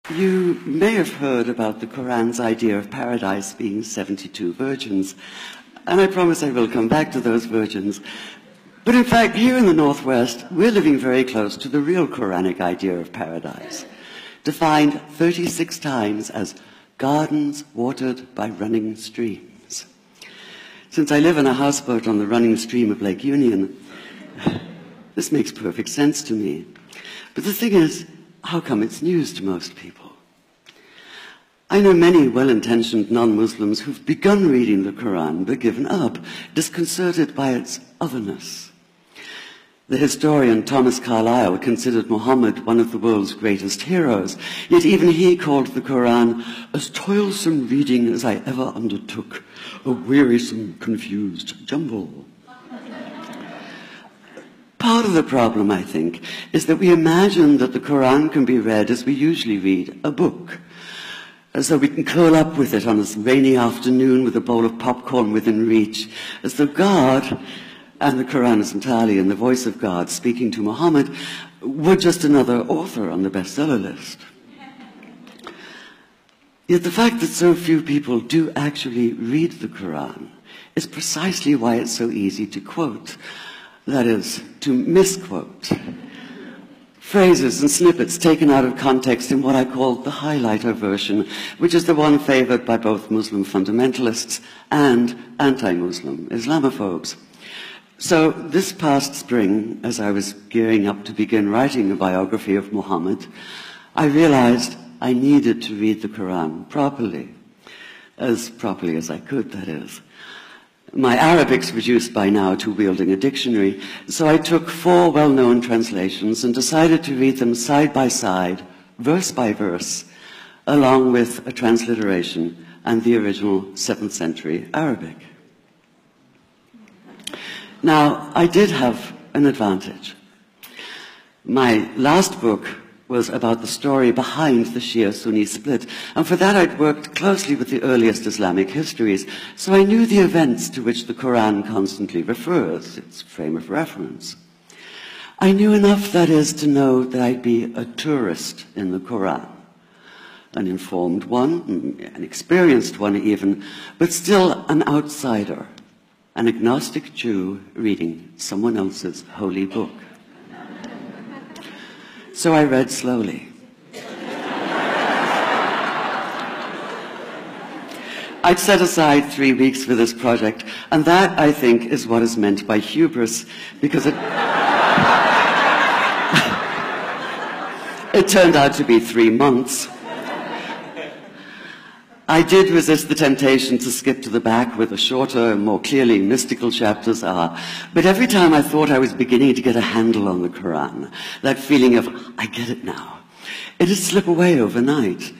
You may have heard about the Quran's idea of paradise being 72 virgins, and I promise I will come back to those virgins. But in fact, here in the Northwest, we're living very close to the real Quranic idea of paradise, defined 36 times as gardens watered by running streams. Since I live in a houseboat on the running stream of Lake Union, this makes perfect sense to me. But the thing is, how come it's news to most people? I know many well-intentioned non-Muslims who've begun reading the Quran but given up, disconcerted by its otherness. The historian Thomas Carlyle considered Muhammad one of the world's greatest heroes, yet even he called the Quran as toilsome reading as I ever undertook, a wearisome, confused jumble. Part of the problem, I think, is that we imagine that the Quran can be read as we usually read a book, as though we can curl up with it on a rainy afternoon with a bowl of popcorn within reach, as though God, and the Quran is entirely in the voice of God speaking to Muhammad, were just another author on the bestseller list. Yet the fact that so few people do actually read the Quran is precisely why it's so easy to quote. That is, to misquote. Phrases and snippets taken out of context in what I call the highlighter version, which is the one favored by both Muslim fundamentalists and anti-Muslim Islamophobes. So this past spring, as I was gearing up to begin writing a biography of Muhammad, I realized I needed to read the Quran properly as I could, that is. My Arabic's reduced by now to wielding a dictionary, so I took 4 well-known translations and decided to read them side by side, verse by verse, along with a transliteration and the original 7th century Arabic. Now, I did have an advantage. My last book was about the story behind the Shia-Sunni split, and for that I'd worked closely with the earliest Islamic histories, so I knew the events to which the Quran constantly refers, its frame of reference. I knew enough, that is, to know that I'd be a tourist in the Quran, an informed one, an experienced one even, but still an outsider, an agnostic Jew reading someone else's holy book. So I read slowly. I'd set aside 3 weeks for this project, and that, I think, is what is meant by hubris, because it turned out to be 3 months. I did resist the temptation to skip to the back where the shorter, more clearly mystical chapters are, but every time I thought I was beginning to get a handle on the Quran, that feeling of, I get it now, it'd slip away overnight,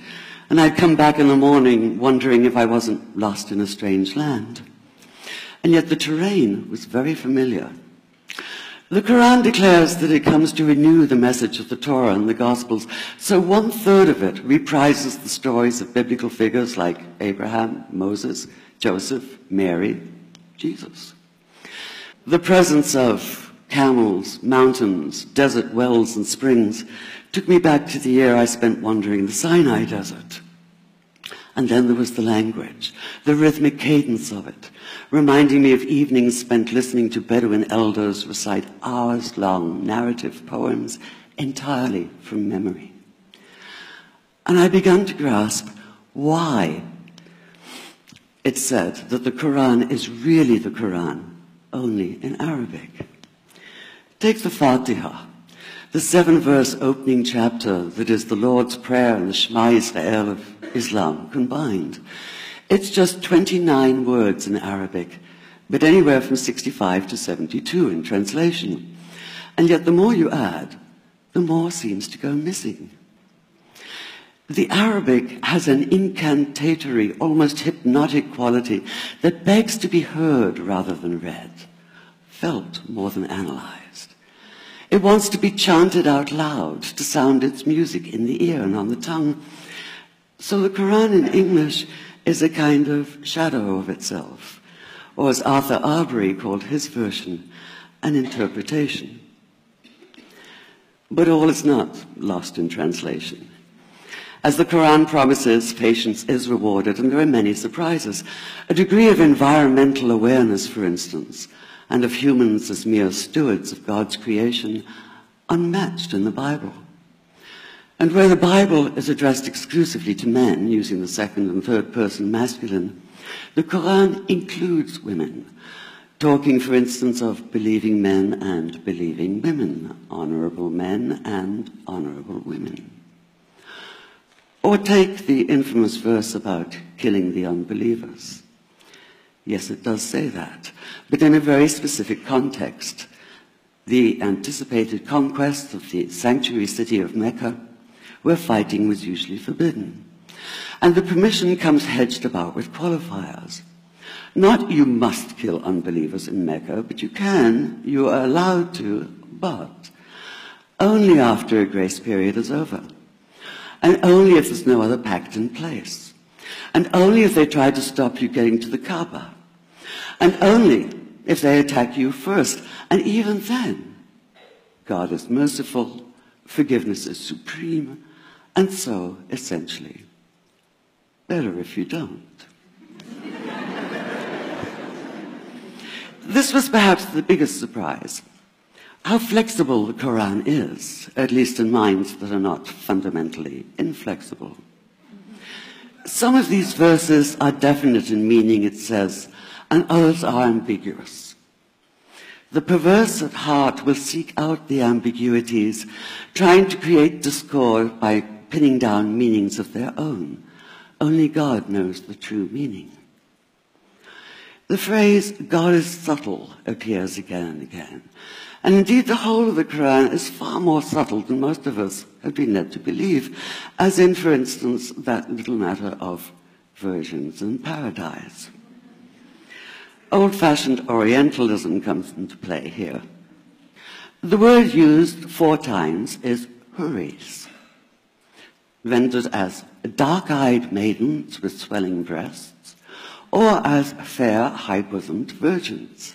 and I'd come back in the morning wondering if I wasn't lost in a strange land. And yet the terrain was very familiar. The Quran declares that it comes to renew the message of the Torah and the Gospels, so 1/3 of it reprises the stories of biblical figures like Abraham, Moses, Joseph, Mary, Jesus. The presence of camels, mountains, desert wells and springs took me back to the year I spent wandering in the Sinai desert. And then there was the language, the rhythmic cadence of it, reminding me of evenings spent listening to Bedouin elders recite hours-long narrative poems entirely from memory. And I began to grasp why it's said that the Quran is really the Quran, only in Arabic. Take the Fatiha, the 7-verse opening chapter that is the Lord's Prayer and the Shema Israel of Islam combined. It's just 29 words in Arabic, but anywhere from 65 to 72 in translation. And yet the more you add, the more seems to go missing. The Arabic has an incantatory, almost hypnotic quality that begs to be heard rather than read, felt more than analyzed. It wants to be chanted out loud, to sound its music in the ear and on the tongue. So the Quran in English is a kind of shadow of itself, or as Arthur Arbery called his version, an interpretation. But all is not lost in translation. As the Quran promises, patience is rewarded, and there are many surprises. A degree of environmental awareness, for instance, and of humans as mere stewards of God's creation, unmatched in the Bible. And where the Bible is addressed exclusively to men, using the second and third person masculine, the Quran includes women, talking, for instance, of believing men and believing women, honorable men and honorable women. Or take the infamous verse about killing the unbelievers. Yes, it does say that, but in a very specific context. The anticipated conquest of the sanctuary city of Mecca, where fighting was usually forbidden. And the permission comes hedged about with qualifiers. Not you must kill unbelievers in Mecca, but you are allowed to, but only after a grace period is over. And only if there's no other pact in place. And only if they try to stop you getting to the Kaaba. And only if they attack you first. And even then, God is merciful, forgiveness is supreme, and so, essentially, better if you don't. This was perhaps the biggest surprise. How flexible the Quran is, at least in minds that are not fundamentally inflexible. Some of these verses are definite in meaning, it says, and others are ambiguous. The perverse at heart will seek out the ambiguities, trying to create discord by pinning down meanings of their own. Only God knows the true meaning. The phrase, God is subtle, appears again and again. And indeed, the whole of the Quran is far more subtle than most of us have been led to believe, as in, for instance, that little matter of virgins in paradise. Old-fashioned Orientalism comes into play here. The word used 4 times is huris, rendered as dark-eyed maidens with swelling breasts, or as fair, high-bosomed virgins.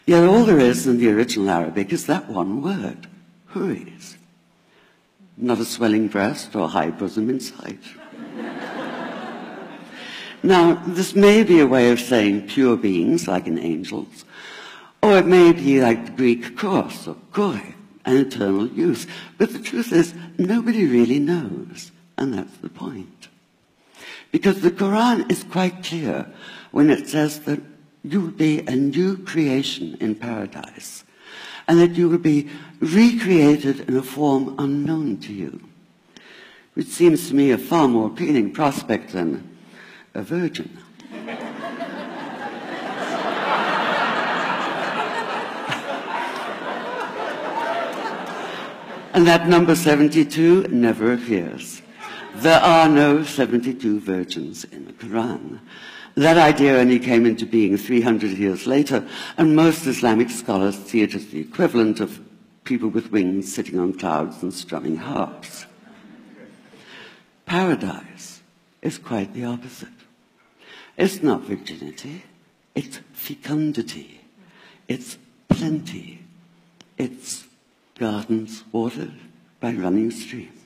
Yet all there is in the original Arabic is that one word, huris. Not a swelling breast or high bosom in sight. Now, this may be a way of saying pure beings, like in angels, or it may be like the Greek kos, or kore, an eternal youth. But the truth is, nobody really knows, and that's the point. Because the Quran is quite clear when it says that you will be a new creation in paradise, and that you will be recreated in a form unknown to you, which seems to me a far more appealing prospect than a virgin. And that number 72 never appears. There are no 72 virgins in the Quran. That idea only came into being 300 years later, and most Islamic scholars see it as the equivalent of people with wings sitting on clouds and strumming harps. Paradise is quite the opposite. It's not virginity, it's fecundity, it's plenty, it's gardens watered by running streams.